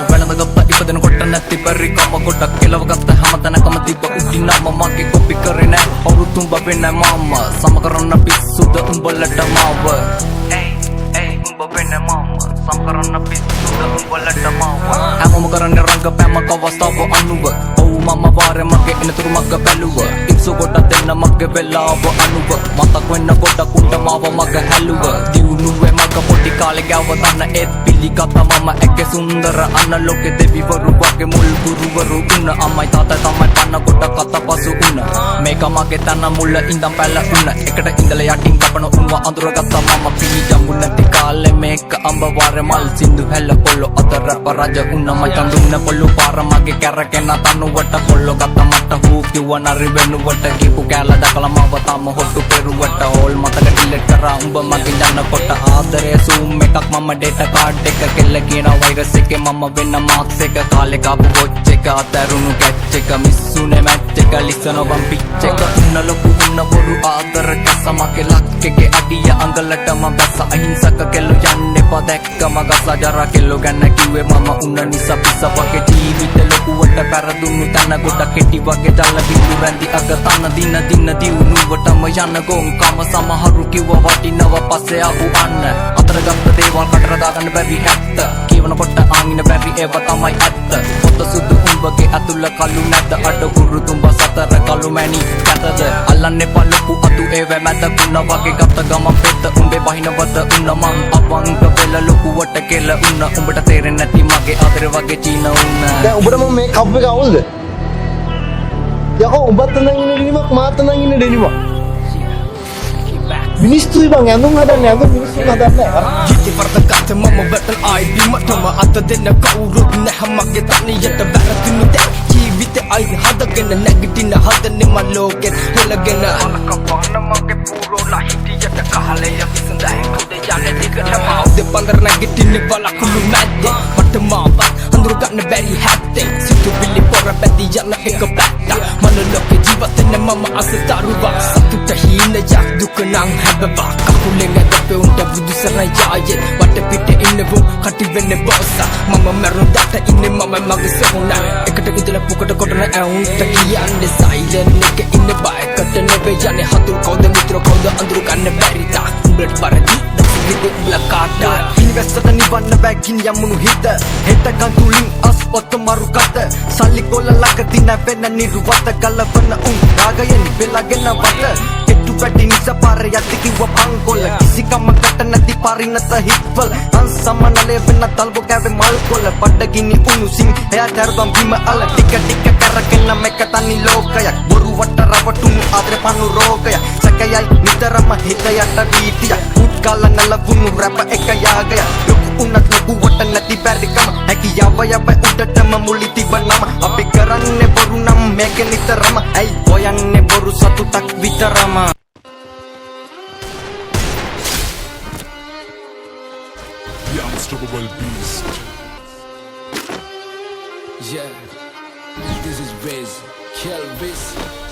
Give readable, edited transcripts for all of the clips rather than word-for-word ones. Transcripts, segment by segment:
වැළඳගත්ත ඉපදෙන කොට නැති පරි කම ගොඩක් කෙලවගත්ත හැමතැනකම තිබ්බ උඩිනම මගේ කොපි කරේ නෑ අවුරුදු උඹ වෙන්න මම සම කරන්න පිස්සුද උඹලට මාව උඹ වෙන්න මම සම කරන්න පිස්සුද උඹලට මාව හැමෝම කරන්නේ රංගපෑමක අවස්ථාව අනුව මම වාරේ මගේ එනතුරු මග බැලුව ඉක්සු කොට දෙන්න මගේ වෙලාව අනුව මතක් වෙන්න කොට කුණ්ඩ මාව මග හැලුව දියුණුවේ මග පොඩි කාලේ ගාව තන ඒත් පිළිගත මම එක්ක සුන්දර අනලෝකෙ දෙවිවරු වගේ මුල් ගුරුවරු උන අම්මයි තාත්තා තමයි පන්න කොට කතපසු උන මේක මගේ තන මුල ඉඳන් පැල උන එකට ඉඳලා යටින් කපන උන්ව අඳුරගත්තා මම පිළි ජම්බු නැති කාලේ මේක අඹ වාරේ මල් සින්දු හැල්ල පොල්ලෝ අතර පරාජ උන මයි කඳුන්න පොල්ලෝ පාර මගේ කැරකෙන තනුවට පොල්ලෝ ගත්ත මට හූ කිව්ව නරි වෙනුවට කීපු කැල දකලා මව තම හොට්ටු පෙරුවට ඕල් මතක ඩිලීට් කරා උඹ මගේ යනකොට ආදරේ සූම් එකක් මම ඩේටා කාඩ් එක කෙල්ල කියන වෛරස් එකේ මම වෙන්න මාක්ස් එක කාලේ කාපු වොච් එක අතරුණු කැච් එක මිස්සුනේ මැච් එක ලිසන බම් පිච් එක උන්න ලොකු උන්න බොරු ආදර කැස මගේ ලක් එකේ අඩිය අඟලට මම බැස අහිංසක කෙල්ල යන්න එපා දැක්ක මගස්ලා ජරා කෙල්ල ගැන කිව්වේ මම උන්න නිසා පිස්ස වගේ ජීවිත ලොකුවට පෙරදුණු තන ගොඩ කෙටි වගේ ජල බිඳු රැඳි අග තන දින දින දියුණුවටම යන ගොන් කම සමහරු කිව්ව වටිනව පස්සේ ආපු අන්න අතර ගත්ත දේවල් කටර දාගන්න බැරි ඇත්ත කියවනකොට ආංගින බැරි ඒව තමයි ඇත්ත පොත සුදු උඹගේ අතුල කළු නැද්ද අඩ කුරු තුඹ සතර කළු මැණි කැතද අල්ලන්නේ පළපු අතු ඒව මැද කුණ වගේ ගත්ත ගමන් පෙත්ත උඹේ බහිනවද උන්න මං අපංක වෙල ලොකුවට කෙල උන්න උඹට තේරෙන්නේ නැති මගේ ආදරේ වගේ චීන උන්න දැන් උඹට මම මේ කප් එක අවුල්ද යකෝ උඹත් නම් ඉන්නේ ඩෙනිමක් මාත් නම් ඉන්නේ ඩෙනිමක් මිනිස්සුයි බං ඇඳුම් හදන්නේ ඇඳුම් මිනිස්සු හදන්නේ ජීවිතේ වර්ධකත් මම බටල් ආයිඩි මටම අත දෙන්න කවුරුත් නැහැ මගේ තනියට බැරතුණු දැන් ජීවිතේ ආයි හදගෙන නැගිටින හදන්නේ මම ලෝකෙත් හෙලගෙන අනකපන්න මගේ පුරෝලා හිටියට කහලේ විසඳයි කුඩේ යන්නේ දිගටම දෙපඳර නැගිටින්නේ බලකුළු මැද්දේ මට මාවත් අඳුර ගන්න බැරි හැත්තේ සිතුවිලි පොර පැති යන එක පැත්ත මන ලෝකේ ජීවත් වෙන මම අසතරුවක් සතුට හීන යක් දුක නම් හැබවා කකුලෙන් ඇදපේ උන්ට බුදු සරණ යායේ වට පිට ඉන්නවෝ කටි වෙන්නේ බොස්ස මම මරුන් දට ඉන්නේ මම මගේ සොහොන එකට ඉඳලා පුකට කොටන ඇවුන්ට කියන්නේ සයිලන්ට් එක ඉන්න බයකට නෙවෙයි යන්නේ හතුරු කවුද මිත්‍ර කවුද අඳුර ගන්න බැරි තා උඹට පරදි දසිවිද උලකාටා ඉන්වෙස්ටර් නිවන්න බැගින් යමුණු හිත හෙටකන් තුලින් අස් ඔත මරු කට සල්ලි කොල්ල ලක දින වෙන නිරුවත ගලවන උන් රාගයෙන් වෙලාගෙන වට පැටි නිසා පාර යති කිව්ව පංකොල කිසි කමකට නැති පරිණත හිත්වල අන්සමනලේ වෙන තල්බෝ කැවේ මල් කොල පඩගිනි උණුසින් එයා තරබම් බිම අල ටික ටික කරගෙන මේක තනි ලෝකයක් බොරු වට රවටුණු ආදර පනු රෝගයක් සැකයයි නිතරම හිත යට වීතිය උත්කල නලවුණු රැප එක යාගය ලොකු උනත් ලොකු වට නැති බැරිකම හැකියාව යව උඩටම මුලි තිබනම අපි කරන්නේ බොරු නම් මේක නිතරම ඇයි හොයන්නේ බොරු සතුටක් විතරම The unstoppable beast. Yeah, this is Wiz, Kelvis.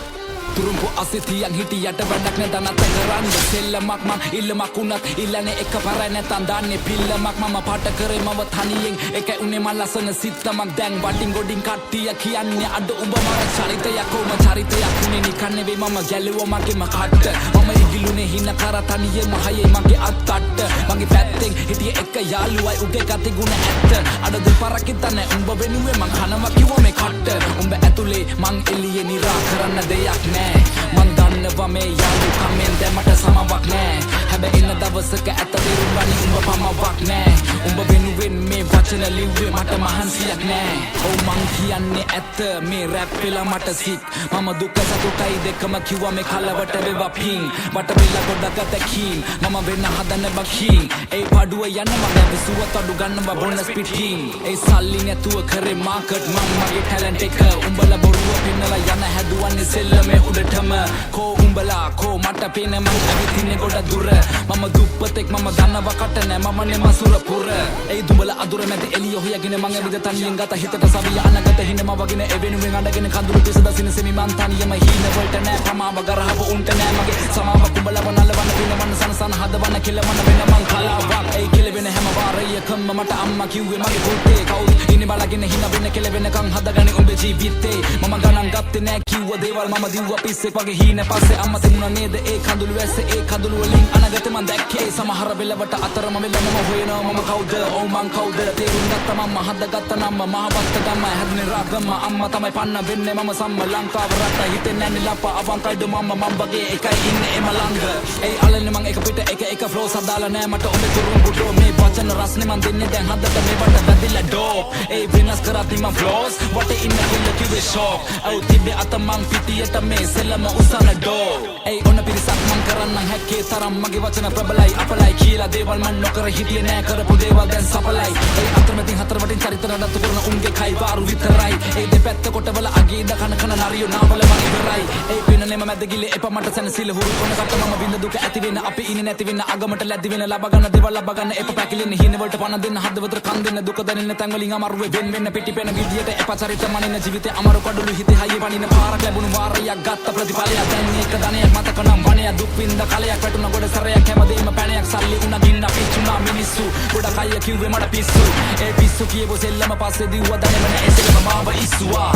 Turunku asithiyan hitiyata වැඩක් නැතනත් කරන්න සෙල්ලමක් මං ඉල්ලමක් උනත් ඉල්ලන්නේ එක පාරයි නැතන් දාන්නේ පිල්ලමක් මම පාට කරේ මව තනියෙන් එකයි උනේ මන් ලස්සන සිත්තමක් දැන් වටින් ගොඩින් කට්ටිය කියන්නේ අඩ උඹ මර චරිතයක් කොම චරිතයක් උනේ නිකන් නෙවෙයි මම ගැලුවා මගේම කට්ට මම ඉගිලුනේ හින කර තනියෙම හයේ මගේ අත්තට්ට මගේ පැත්තෙන් හිටියේ එක යාළුවයි උගේ කති ගුණ ඇත්ත අඩ දෙපාරක් හිතන්නේ උඹ වෙනුවේ මං කනවා කිව්වා මේ කට්ට උඹ ඇතුලේ මං එළියේ නිරා කරන්න දෙයක් නෑ මන් දන්නවා මේ යාළුකමෙන් දැමට සමවක් නෑ හැබැයි එන දවසක ඇත විරුවනි උඹ පමවක් නෑ උඹ වෙනුවෙන් මේ වචන ලිව්වේ මට මහන්සියක් නෑ ඔව් මං කියන්නේ ඇත්ත මේ රැප් වෙලා මට සික් මම දුක සතුටයි දෙකම කිව්වා මේ කලවට වේවා පිං වට වෙලා ගොඩක් ගතකින් මම වෙන්න හදන බකින් ඒ පාඩුව යන මම විසුවත් අඩු ගන්නවා බොනස් පිටින් ඒ සල්ලි නැතුව කරේ මාකට් මම මගේ ටැලන්ට් එක උඹලා බොරුව පින්නලා යන හැදුවන්නේ සෙල්ලමේ උඩටම කෝ උඹලා කෝ මට පේන මං ඇවිත් ගොඩ දුර මම දුප්පතෙක් මම දන්නවා කට නෑ මමනේ මසුර පුර ඒ දුඹලා අදුර මැද එළිය හොයගෙන මං ඇවිද තනියෙන් ගත හිතට සවිය අනගත හිනම වගෙන එවෙනුවෙන් අඬගෙන කඳුළු තිස දසින සෙමි මං තනියම හීන වලට නෑ ප්‍රමාව ගරහව උන්ට නෑ මගේ සමාව කුඹලව නලවන පිනවන සනසන හදවන කෙලවන වෙන මං කලාවක් ඒ කෙලවෙන හැම වාරයකම මට අම අම්මා කිව්වේ මගේ පුතේ කවුරු ඉන්නේ බලගෙන හින වෙන්න කෙලවෙනකන් හදගනි උඹේ ජීවිතේ මම ගණන් ගත්තේ නෑ කිව්ව දේවල් මම දිව්වා පිස්සෙක් වගේ හීන පස්සේ අම්මා තිබුණා නේද ඒ කඳුළු ඇස්සේ ඒ කඳුළු වලින් අනගත මන් දැක්කේ සමහර වෙලවට අතරම වෙලම හොයනවා මම කවුද ඔව් මං කවුද තේරුම් ගත්තා මම හදගත්ත නම්ම මහවත්ත ගම හැදුනේ රාගම අම්මා තමයි පන්න වෙන්නේ මම සම්ම ලංකාව රට හිතෙන්නේ නැන්නේ ලප්පා අවංකයිද මම වගේ එකයි ඉන්නේ එම ළඟ ඒ අලන්නේ මං එක පිට එක ෆ්ලෝ සදාලා නෑ මට ඔබේ තුරුම් බුඩෝ මේ වචන රස්නේ මං දෙන්නේ දැන් හදට මේ වට වැදිලා ඩෝප් ඒ වෙනස් කරාති මං ෆ්ලෝස් වටේ ඉන්න කිල්ල කිව්වේ ෂෝක් ඔව් තිබ්බේ අත මං පිටියට මේ සෙල්ලම උසන ඩෝ ඒ ඔන්න පිරිසක් මං කරන්න හැක්කේ තරම් මගේ වචන ප්‍රබලයි අපලයි කියලා දේවල් මං නොකර හිටියේ නෑ කරපු දේවල් දැන් සපලයි ඒ අතරමැදින් හතර වටින් චරිත නඩත්තු කරන උන්ගේ කයි වාරු විතරයි ඒ දෙපැත්ත කොටවල අගේ ඉඳ කන නරියෝ නාවල මං ඉවරයි ඒ පින්නනේ මම මැදගිල්ල එපා මට සැනසීල හුරු කොන කට මම විඳ දුක ඇති වෙන අපි ඉන්නේ නැති වෙන අගමට ලැබි වෙන ලබ ගන්න දේවල් ලබ ගන්න එපා පැකිලෙන්නේ හින වලට පණ දෙන්න හදවතට කන් දෙන්න දුක දැනෙන තැන් වලින් අමාරුවේ වෙන් වෙන්න පිටිපෙන විදියට එපා චරිත මනින ජීවිතේ අමාරු කඩළු හිතේ හයිය පනින පාරක් ලැබුණු වාරයක් ගත්ත ප්‍රතිඵලයක් දැන් මේක ධනයක් මතක නම් වණය දුක් විඳ කලයක් වැටුණ ගොඩ සැරයක් හැමදේම පැණයක් සල්ලි උණ ගින්න පිච්චුණා මිනිස්සු ගොඩ කය කිව්වේ මට පිස්සු ඒ පිස්සු කියපු සෙල්ලම පස්සේ දිව්වා දැනෙම නෑ සෙල්ලම මාව ඉස්සුවා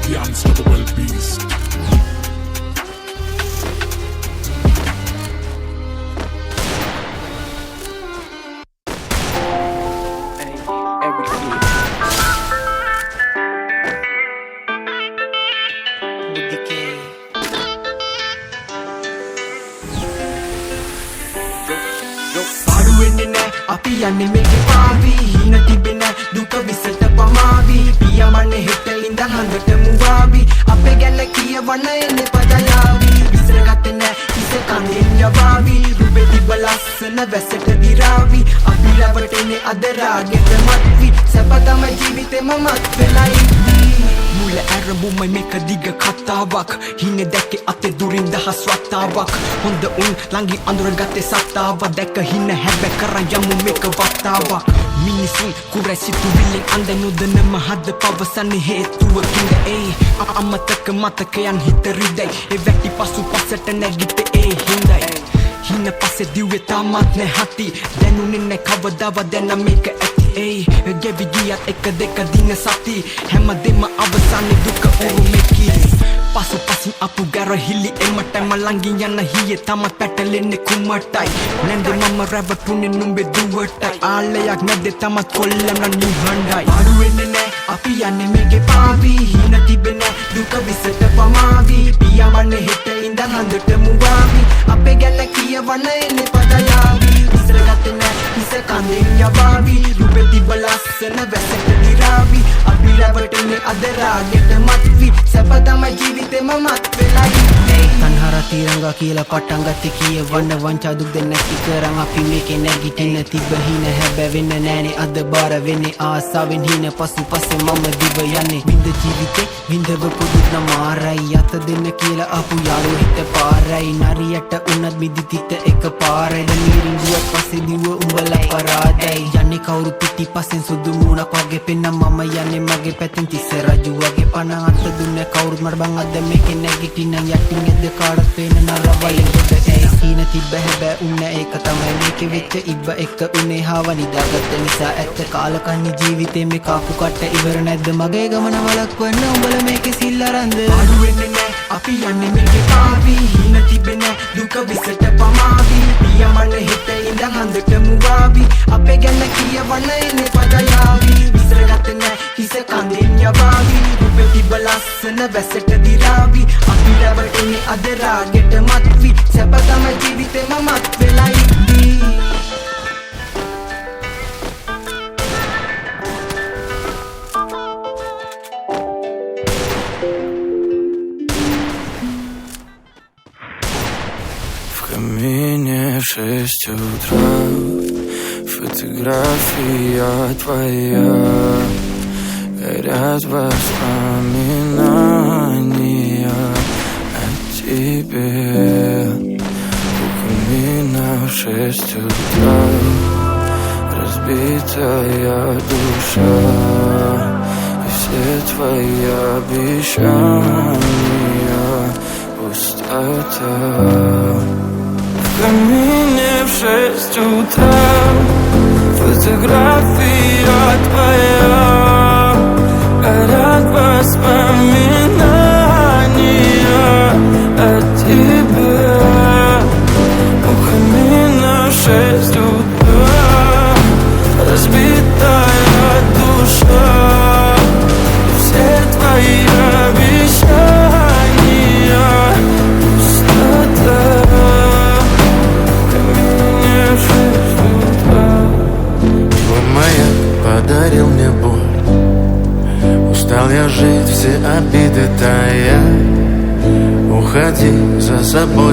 The unstoppable beast. අපි යන්නේ මේකේ පාවි හින තිබෙන දුක විසට පමාවි පියමන්නේ හෙට ඉඳන් හඳට මුවාවි අපේ ගැන කියවන්න එන්නේ පදයාවි විසරගත්තේ නෑ ඉස කන්දෙන් යවාවි රුබේ තිබ්බ ලස්සන වැසට දිරාවි අපි රවටෙන්නේ අද රාගෙට මත්වි සැප තමයි ජීවිතේම මත් වෙලා ඉද්දී මුල ඇරඹුමයි මේක දිග කතාවක් හින දැක්කේ අතේ දුරින් දහස් වතාවක් හොඳ උන් ළඟින් අඳුරගත්තේ සත්තාව දැක හින හැබැ කරන් යමු මේක වතාවක් මිනිසුන් කුරැසිතු විලෙන් අඳ නොදනම හද පවසන්නේ හේතුවකින්ද ඒ අමතක මතකයන් හිත රිදයි ඒ වැටි පසු පසට නැගිටේ ඒ හිඳයි හින පස්සේ දිව්වේ තාමත් නැහති දැනුනේ නැ කවදාවත් දැන මේක ඇති ඒ ගෙවි ගියත් එක දෙක දින සති හැමදෙම අවසානේ දුක උරුමෙකි පසු පසින් අපු ගැරහිලි එමටම ළඟින් යන හියේ තමත් පැටලෙන්නේ කුමටයි නැන්දේ මම රැවටුනේ නුඹේ දුවටයි ආලයක් නැද්දේ තමත් කොල්ලම නිහඬයි අඩු වෙන්නේ නෑ අපි යන්නේ මේකේ පාවි හින තිබෙන දුක විසට පමාවි පියවන්නේ හෙට ඉඳන් හඳට මුවාවි අපේ ගැන කියවන්න එන්නේ පදයාවි විසරගත්තේ නෑ හිස කන්දෙන් යවාවි රුබේ තිබ්බ ලස්සන වැසට දිරාවි අපි රැවටෙන්නේ අද රාගෙට මත්වි සැප තමයි ජීවිතේම මත් වෙලා ඉන්නේ තන්හර තිරංගා කියලා පටන් ගත්තේ කියවන්න වංචා දුක් දෙන්න නැති කරන් අපි මේකේ නැගිටින්න තිබ්බ හින හැබැ වෙන්න නෑනේ අද බාර වෙන්නේ ආසාවෙන් හින පසු පස්සේ මම දිව යන්නේ විඳ ජීවිතේ විඳව පුදුත් නමාරයි අත දෙන්න කියලා අපු යාළු හිත පාරයි නරියට උනත් මිදිතිත එක පාරයි දනීරින් දුවත් පස්සේ දිව උඹලා පරාදයි යන්නේ කවුරු පිටි පස්සෙන් සුදු මූණක් වගේ පෙන්න මම යන්නේ මගේ පැත්තෙන් තිස්ස රජු වගේ පණ අත දුන්නේ කවුරුත් මට බං අද මේකේ නැගිටින්න යටින් එද්ද කාඩත් පේන නරවලින් කොට ඒ සීන තිබ්බ හැබැ උන්න ඒක තමයි මේකේ වෙච්ච ඉබ්බ එක උනේ හාව නිදාගත්ත නිසා ඇත්ත කාලකන්ණි ජීවිතේ මේ කාපු කට ඉවර නැද්ද මගේ ගමන වලක්වන්න උඹලා මේකේ සිල් අරන්ද අඩු වෙන්නේ නෑ අපි යන්නේ මේකේ පාවි හින තිබෙන දුක විසට පමාවි පියමන්නේ හෙට ඉඳන් හඳට මුවාවි අපේ ගැන කියවන්න එන්නේ පදයාවි විසරගත්තේ නෑ හිස කන්දෙන් යවාවි රුබේ තිබ්බ ලස්සන වැසට දිරාවි අපි රැවටෙන්නේ අද රාගෙට මත්වි සැප තමයි ජීවිතේම මත් වෙලා ඉද්දී В камине в 6 утра фотография твоя горят воспоминания о тебе У камина в 6 утра разбитая душа И все твои обещания пустота В камине мне в 6 утра фотография твоя, горят воспоминания о тебе. У камина в 6 утра разбитая душа, все твои обещания пустота. У камина в 6 утра. Твой маяк подарил мне боль, устал я жить, все обиды тая. Уходи, за собой